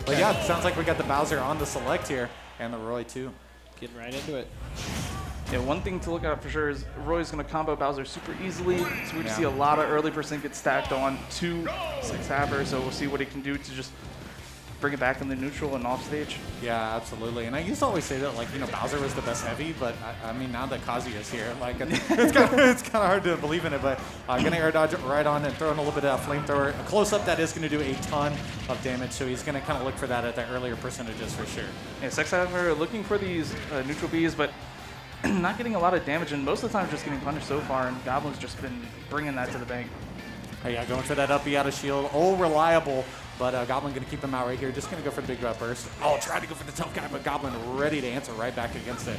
But yeah, it sounds like we got the Bowser on the select here, and the Roy too. Getting right into it. Yeah, one thing to look at for sure is Roy's going to combo Bowser super easily, so we just see a lot of early percent get stacked on to Sexhaver, so we'll see what he can do to just bring it back in the neutral and off stage. Yeah, absolutely. And I used to always say that, like, you know, Bowser was the best heavy, but I mean, now that Kazuya's here, like, it's kind of hard to believe in it. But gonna air dodge right on and throw in a little bit of that flamethrower. A close up that is gonna do a ton of damage, so he's gonna kind of look for that at the earlier percentages for sure. Yeah, Sexhaver looking for these neutral Bs, but not getting a lot of damage, and most of the time just getting punished so far, and Goblin's just been bringing that to the bank. Oh, yeah, going for that up B out of shield. Oh, reliable. But Goblin going to keep him out right here. Just going to go for the big burst. Oh, tried to go for the tough guy, but Goblin ready to answer right back against it.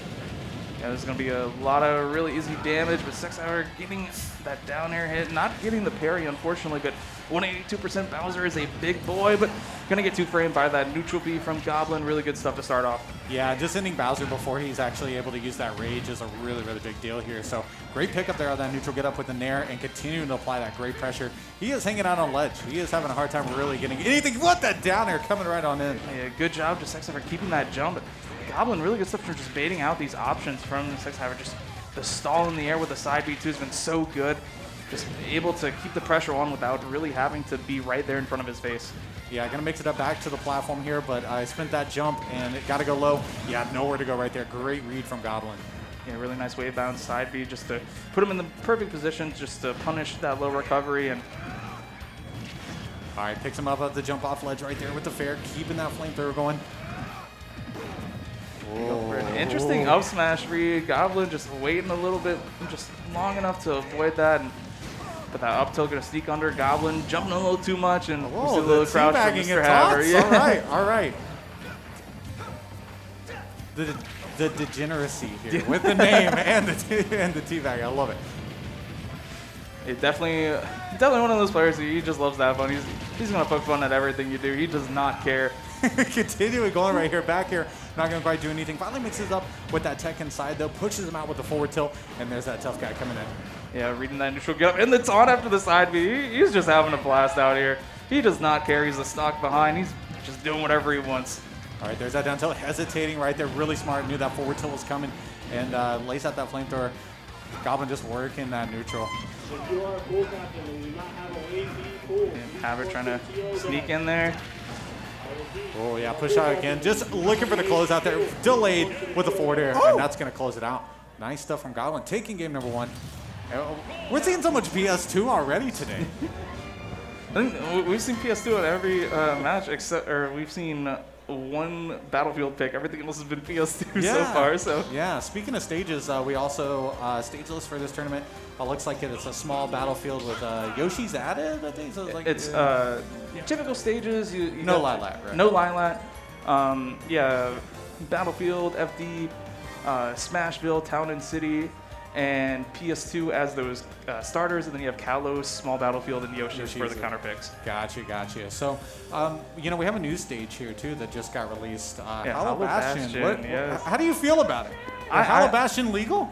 Yeah, there's going to be a lot of really easy damage, but Sexhaver getting that down air hit. Not getting the parry, unfortunately, but 182% Bowser is a big boy, but going to get two-framed by that neutral B from Goblin. Really good stuff to start off. Yeah, just ending Bowser before he's actually able to use that rage is a really, really big deal here. So great pickup there on that neutral get up with the Nair and continuing to apply that great pressure. He is hanging out on ledge. He is having a hard time really getting anything. What, that down air coming right on in. Yeah, good job to Sexhaver keeping that jump. But Goblin, really good stuff for just baiting out these options from Sexhaver. Just the stall in the air with the side B2 has been so good. Just able to keep the pressure on without really having to be right there in front of his face. Yeah, gonna mix it up back to the platform here, but I spent that jump and it gotta go low. Yeah, nowhere to go right there. Great read from Goblin. Yeah, really nice wave bound side B just to put him in the perfect position just to punish that low recovery. And all right, picks him up at the jump off ledge right there with the fair, keeping that flamethrower going. Go for an interesting up smash read. Goblin just waiting a little bit, just long enough to avoid that. But that up tilt gonna sneak under. Goblin jumping a little too much, and we'll see a little crouch from Mr. Haver. Yeah. All right. The degeneracy here with the name and the teabag. I love it. Definitely one of those players who he just loves that fun. He's gonna poke fun at everything you do. He does not care. Continuing going right here, back here, not gonna quite do anything. Finally mixes up with that tech inside though, pushes him out with the forward tilt, and there's that tough guy coming in. Yeah, reading that neutral get up, and the taunt after the side B. He's just having a blast out here. He does not care. He's a stock behind. He's just doing whatever he wants. All right, there's that down tilt, hesitating right there, really smart, knew that forward tilt was coming, and lays out that flamethrower. Goblin just working that neutral. And Haver trying to sneak in there. Oh yeah, push out again, just looking for the close out there, delayed with the forward air, and that's gonna close it out. Nice stuff from Goblin, taking game number 1. We're seeing so much PS2 already today. I think we've seen PS2 in every match, or we've seen one Battlefield pick. Everything else has been PS2 so far. So yeah. Speaking of stages, we also stage list for this tournament. Looks like it's a small Battlefield with Yoshi's added. I think so. It's typical stages. No Lilat, right? No Lilat. Yeah, Battlefield, FD, Smashville, Town and City, and PS2 as those starters, and then you have Kalos, Small Battlefield, and Yoshi's for the counter picks. Gotcha. So, you know, we have a new stage here too that just got released. Hollow Bastion. How do you feel about it? Is Hollow Bastion legal?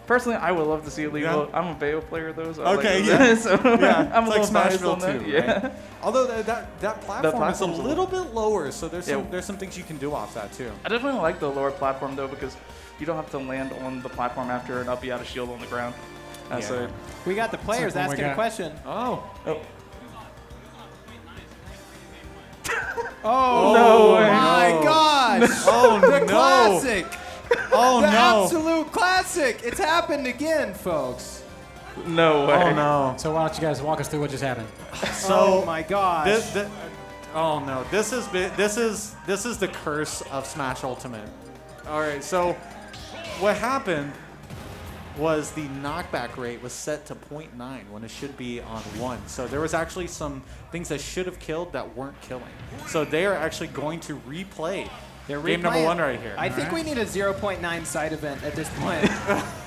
Personally, I would love to see it legal. Yeah. I'm a Bayo player though, so okay, so I'm a little biased on that. Right? Although that platform is a little bit lower, so there's some things you can do off that too. I definitely like the lower platform though, because you don't have to land on the platform after an up B out of shield on the ground. So we got the players asking a question. Oh, no way. My gosh! Oh the classic! Oh the no! Absolute classic! It's happened again, folks. No way. Oh no! So why don't you guys walk us through what just happened? So, oh my gosh! Oh no! This is the curse of Smash Ultimate. All right, so what happened was the knockback rate was set to 0.9 when it should be on 1. So there was actually some things that should have killed that weren't killing. So they are actually going to replay game number 1 right here. I think we need a 0.9 side event at this point.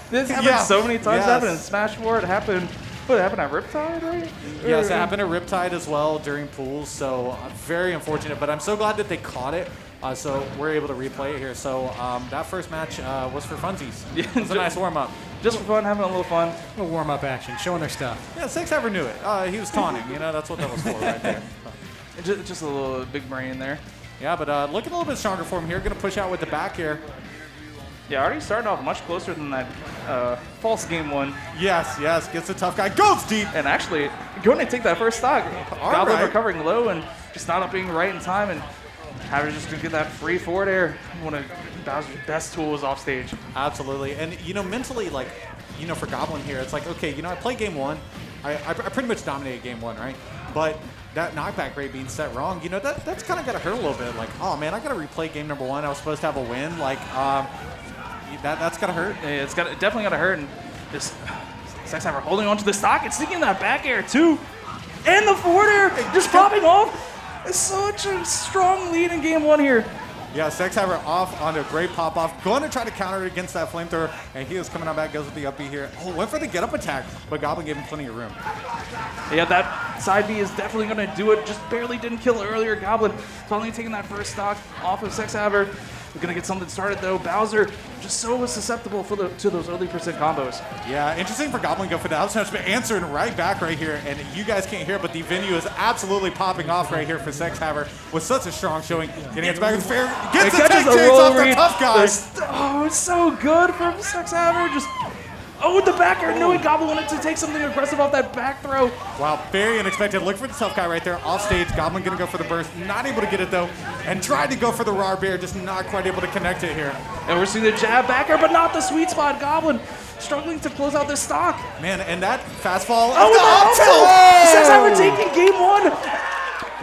This happened so many times. It happened in Smash 4. It happened at Riptide, right? Yes, it happened at Riptide as well during pools. So very unfortunate, but I'm so glad that they caught it. So we're able to replay it here. So that first match was for funsies. It was a nice warm-up. Just for fun, having a little fun. A warm-up action, showing their stuff. Yeah, Sexhaver knew it. He was taunting. You know, that's what that was for right there. Just a little big brain there. Yeah, but looking a little bit stronger for him here. Going to push out with the back here. Yeah, already starting off much closer than that false game one. Yes, gets the tough guy, goes deep. And actually, going to take that first stock. All Goblin right. recovering low and just not being right in time. And Haver's just going to get that free forward air. One of Bowser's best tools off stage. Absolutely. And, mentally, like, for Goblin here, it's like, okay, I played game one. I pretty much dominated game one, right? But that knockback rate being set wrong, that's kind of got to hurt a little bit. Like, oh, man, I got to replay game number one. I was supposed to have a win. Like, that's got to hurt. Yeah, it's definitely got to hurt. And this Sexhaver holding on to the stock and sneaking that back air, too. And the forward air just popping off. It's such a strong lead in game one here. Yeah, Sexhaver off on a great pop-off. Going to try to counter it against that flamethrower. And he is coming out back, goes with the up B here. Oh, went for the get-up attack, but Goblin gave him plenty of room. Yeah, that side B is definitely going to do it. Just barely didn't kill earlier. Goblin finally taking that first stock off of Sexhaver. We're going to get something started, though. Bowser just so susceptible to those early percent combos. Yeah, interesting for Goblin to go for the out smash, but answering right back right here. And you guys can't hear it, but the venue is absolutely popping off right here for Sexhaver with such a strong showing. Getting it back with fair. Gets the tech chase off the tough guy. Oh, it's so good from Sexhaver. Just with the back air, knowing Goblin wanted to take something aggressive off that back throw. Wow, very unexpected. Look for the tough guy right there off stage. Goblin gonna go for the burst, not able to get it though, and tried to go for the raw bear, just not quite able to connect it here. And we're seeing the jab back air, but not the sweet spot. Goblin struggling to close out this stock. Man, and that fastball. Sexhaver taking game one.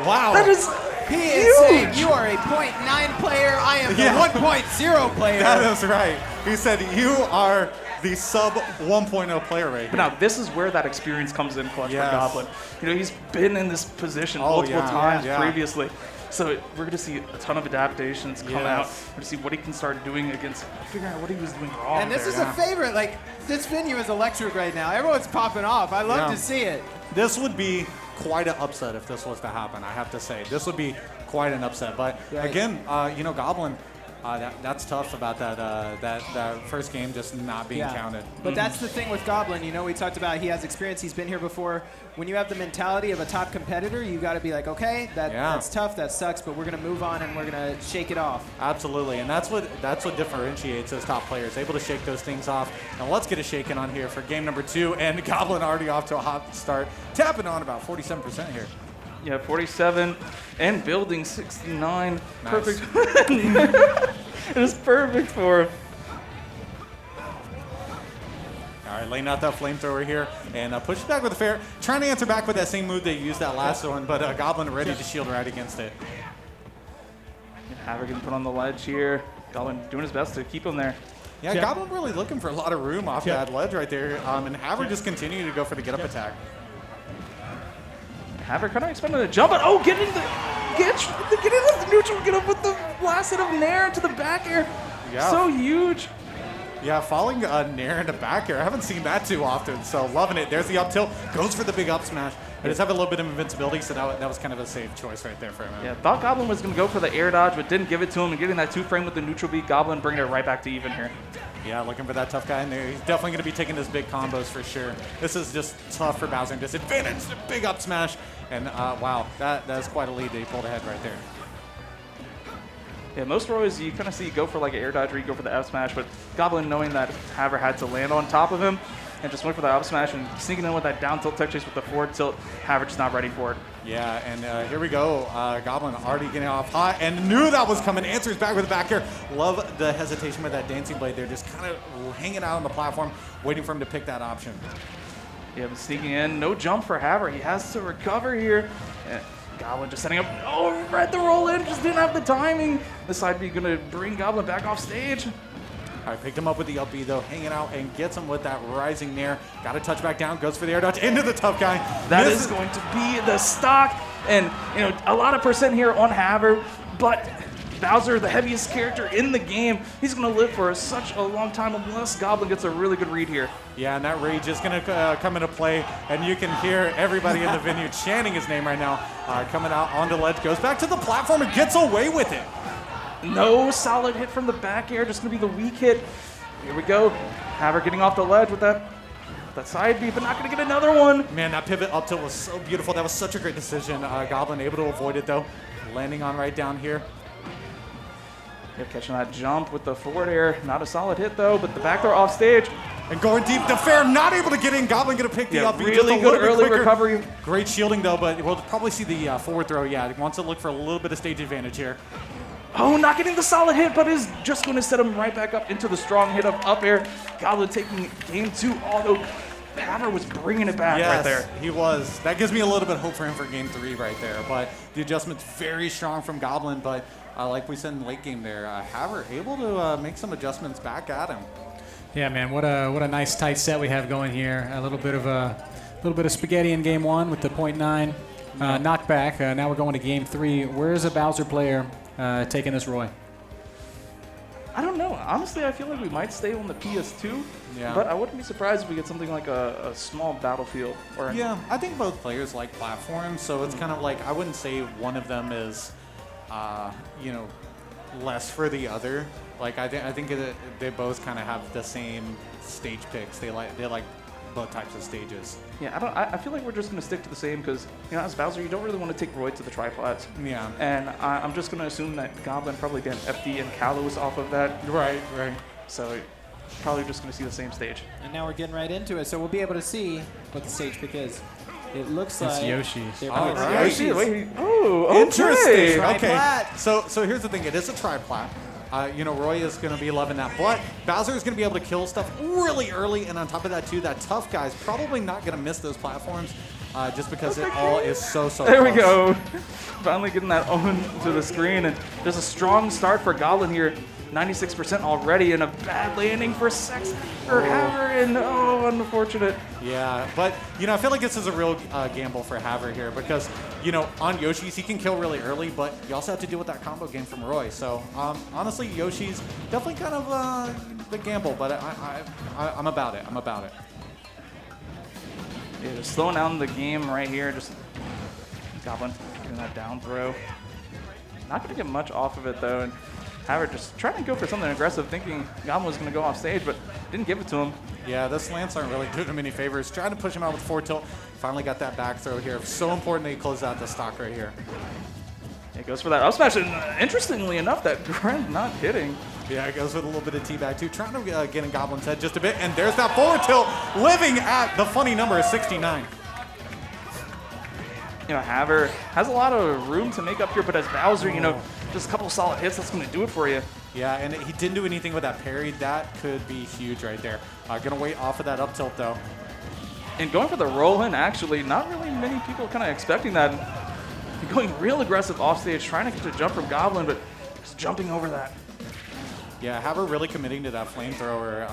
Wow. That is He huge. is saying you are a .9 player. I am the 1.0 player. That is right. He said you are the sub 1.0 player right But here. now this is where that experience comes in clutch Yes. for Goblin. He's been in this position multiple times yeah. previously. So we're going to see a ton of adaptations come out. We're going to see what he can start doing against, figuring out what he was doing wrong. And this there. is a favorite. Like, this venue is electric right now. Everyone's popping off. I love to see it. This would be quite an upset if this was to happen, I have to say. This would be quite an upset. But again, Goblin, that's tough about that first game just not being counted. But that's the thing with Goblin. We talked about he has experience. He's been here before. When you have the mentality of a top competitor, you got to be like, okay, that's tough, that sucks, but we're gonna move on and we're gonna shake it off. Absolutely, and that's what differentiates those top players, able to shake those things off. Now let's get a shaken on here for game number 2, and Goblin already off to a hot start, tapping on about 47% here. Yeah, 47 and building 69. Nice. Perfect. It is perfect for him. All right, laying out that flamethrower here and push it back with a fair. Trying to answer back with that same move they used that last one, but Goblin ready to shield right against it. Haver getting put on the ledge here. Goblin doing his best to keep him there. Yeah, Goblin really looking for a lot of room off that ledge right there, and Haver just continuing to go for the get-up attack. Haver kind of expecting the jump, but getting the neutral get up with the last hit of Nair to the back air. Yeah. So huge. Yeah, falling Nair into back air. I haven't seen that too often, so loving it. There's the up tilt, goes for the big up smash. I just have a little bit of invincibility, so that was kind of a safe choice right there for him. Yeah, thought Goblin was going to go for the air dodge, but didn't give it to him. And getting that 2-frame with the neutral beat, Goblin bringing it right back to even here. Yeah, looking for that tough guy in there. He's definitely going to be taking his big combos for sure. This is just tough for Bowser. Disadvantage, the big up smash. And wow, that is quite a lead that he pulled ahead right there. Yeah, most Roys you kind of see go for like an air dodge or you go for the F smash, but Goblin knowing that Haver had to land on top of him and just went for the up smash and sneaking in with that down tilt tech chase with the forward tilt, Haver just not ready for it. Yeah, and here we go. Goblin already getting off hot and knew that was coming. Answers back with the back air. Love the hesitation with that dancing blade there, just kind of hanging out on the platform, waiting for him to pick that option. Yeah, but sneaking in, no jump for Haver. He has to recover here. And Goblin just setting up, read the roll in, just didn't have the timing. The side B gonna bring Goblin back off stage. All right, picked him up with the up B though, hanging out and gets him with that rising Nair. Got a touch back down, goes for the air dodge into the tough guy. That is going to be the stock. And, a lot of percent here on Haver, but Bowser, the heaviest character in the game, he's going to live for such a long time unless Goblin gets a really good read here. Yeah, and that rage is going to come into play, and you can hear everybody in the venue chanting his name right now. Coming out onto ledge, goes back to the platform and gets away with it. No solid hit from the back air, just going to be the weak hit. Here we go. Haver getting off the ledge with that That side B, but not going to get another one. Man, that pivot up tilt was so beautiful. That was such a great decision. Goblin able to avoid it, though. Landing on right down here. Yep, catching that jump with the forward air. Not a solid hit, though, but the back throw off stage. And going deep, the fair not able to get in. Goblin going to pick the up. Really good early recovery. Great shielding, though, but we'll probably see the forward throw. Yeah, he wants to look for a little bit of stage advantage here. Oh, not getting the solid hit, but is just going to set him right back up into the strong hit of up air. Goblin taking game 2, although Haver was bringing it back right there. He was. That gives me a little bit of hope for him for game 3 right there. But the adjustment's very strong from Goblin, but like we said in the late game there, Haver able to make some adjustments back at him. Yeah, man, what a nice tight set we have going here. A little bit of spaghetti in game 1 with the 0.9 knockback. Now we're going to game 3. Where's a Bowser player taking this Roy? I don't know. Honestly, I feel like we might stay on the PS2, but I wouldn't be surprised if we get something like a small Battlefield. Yeah, I think both players like platforms, so it's kind of like I wouldn't say one of them is, less for the other. Like I think they both kind of have the same stage picks. They like both types of stages. Yeah, I feel like we're just going to stick to the same because, as Bowser, you don't really want to take Roy to the triplats. Yeah. And I'm just going to assume that Goblin probably did FD and Kalos off of that. Right. So probably just going to see the same stage. And now we're getting right into it, so we'll be able to see what the stage pick is. It looks like Yoshi's. All right. Wait. Oh, okay. Interesting. Okay. Triplat. So here's the thing. It is a triplat. Roy is going to be loving that. But Bowser is going to be able to kill stuff really early. And on top of that, too, that tough guy's probably not going to miss those platforms just because it all is so There close. we go. Finally getting that on to the screen. And there's a strong start for Goblin here. 96% already, and a bad landing for Sexhaver. And unfortunate. Yeah, but, I feel like this is a real gamble for Haver here because, on Yoshi's, he can kill really early, but you also have to deal with that combo game from Roy. So, honestly, Yoshi's definitely kind of the gamble, but I'm about it. Yeah, just slowing down the game right here. Just Goblin getting that down throw. Not going to get much off of it, though. And Haver just trying to go for something aggressive, thinking Goblin was going to go off stage, but didn't give it to him. Yeah, this lance aren't really doing him any favors. Trying to push him out with forward tilt. Finally got that back throw here. So important that he closes out the stock right here. It goes for that up smash, and interestingly enough, that grind not hitting. Yeah, it goes with a little bit of teabag too. Trying to get in Goblin's head just a bit, and there's that forward tilt, living at the funny number of 69. Haver has a lot of room to make up here, but as Bowser, just a couple solid hits, that's going to do it for you. Yeah, and he didn't do anything with that parry. That could be huge right there. Gonna wait off of that up tilt though. And going for the roll-in, actually, not really many people kind of expecting that. Going real aggressive off stage, trying to get a jump from Goblin, but just jumping over that. Yeah, Haver really committing to that flamethrower.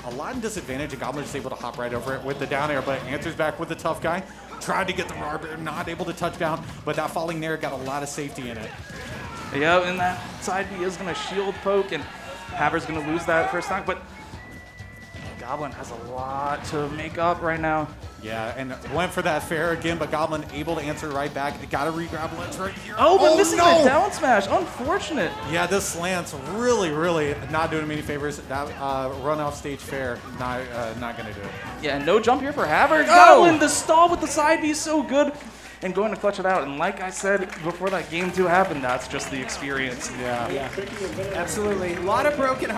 A lot in disadvantage, and Goblin just able to hop right over it with the down air, but answers back with the tough guy. Tried to get the Barber, not able to touch down, but that falling there got a lot of safety in it. Yeah, and that side B is going to shield poke, and Haver's going to lose that first time, but Goblin has a lot to make up right now. Yeah, and went for that fair again, but Goblin able to answer right back. Got to re-grab Lance right here. Oh, but missing the down smash. Unfortunate. Yeah, this Lance really not doing him any favors. That run off stage fair, not going to do it. Yeah, and no jump here for Haver. Goblin, the stall with the side B is so good. And going to clutch it out. And like I said before that game 2 happened, that's just the experience. Yeah. Absolutely. A lot of broken hearts.